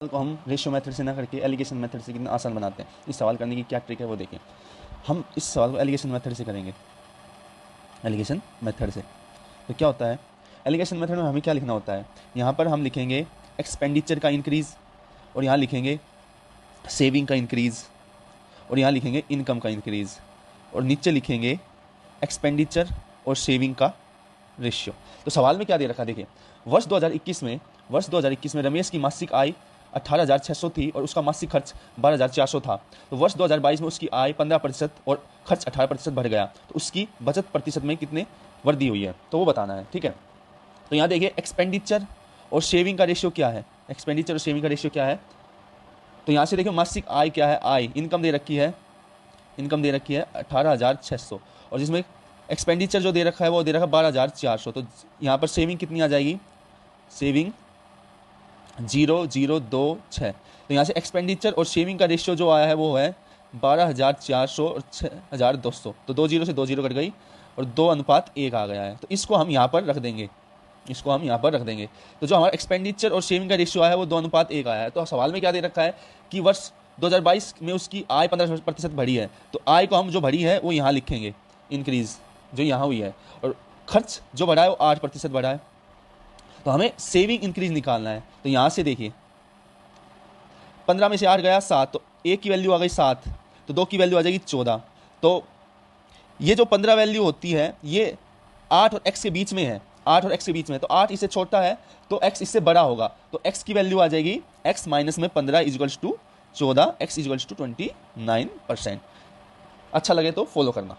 को हम ratio method से ना करके एलिगेशन मेथड से कितना आसान बनाते हैं। इस सवाल करने की क्या ट्रिक है वो देखें। हम इस सवाल को एलिगेशन मेथड से करेंगे। एलिगेशन मेथड से तो क्या होता है, एलिगेशन मेथड में हमें क्या लिखना होता है, यहाँ पर हम लिखेंगे एक्सपेंडिचर का इंक्रीज़, और यहाँ लिखेंगे सेविंग का इंक्रीज़, और यहाँ लिखेंगे इनकम का इंक्रीज़, और नीचे लिखेंगे एक्सपेंडिचर और सेविंग का रेशियो। तो सवाल में क्या दे रखा है देखिए, वर्ष 2021 में रमेश की मासिक आय 18,600 थी और उसका मासिक खर्च 12,400 था। तो वर्ष 2022 में उसकी आय 15% और खर्च 18% बढ़ गया, तो उसकी बचत प्रतिशत में कितने वृद्धि हुई है, तो वो बताना है। ठीक है, तो यहाँ देखिए एक्सपेंडिचर और सेविंग का रेशियो क्या है, एक्सपेंडिचर और सेविंग का रेशियो क्या है। तो यहाँ से देखिए मासिक आय क्या है, आय इनकम दे रखी है, इनकम दे रखी है 18,600, और जिसमें एक्सपेंडिचर जो दे रखा है वो दे रखा है 12,400। तो यहाँ पर सेविंग कितनी आ जाएगी, सेविंग 0,026। तो यहाँ से एक्सपेंडिचर और सेविंग का रेशियो जो आया है वो है 12,400 और 6,200। तो 2 जीरो से 2 जीरो कट गई और 2:1 आ गया है। तो इसको हम यहाँ पर रख देंगे, इसको हम यहाँ पर रख देंगे। तो जो हमारा एक्सपेंडिचर और सेविंग का रेशियो आया है वो 2:1 आया है। तो सवाल में क्या दे रखा है कि वर्ष 2022 में उसकी आय 15% बढ़ी है, तो आय को हम जो बढ़ी है वो यहाँ लिखेंगे, इंक्रीज जो यहाँ हुई है, और खर्च जो बढ़ा है वो 8% बढ़ा है। तो हमें सेविंग इंक्रीज निकालना है। तो यहाँ से देखिए 15 में से 8 गया 7, तो 1 की वैल्यू आ गई 7, तो 2 की वैल्यू आ जाएगी 14। तो ये जो 15 वैल्यू होती है ये 8 और x के बीच में है, 8 और x के बीच में, तो 8 इससे छोटा है तो x इससे बड़ा होगा। तो x की वैल्यू आ जाएगी x माइनस में 15 equals to 14, x equals to 29%। अच्छा लगे तो फॉलो करना।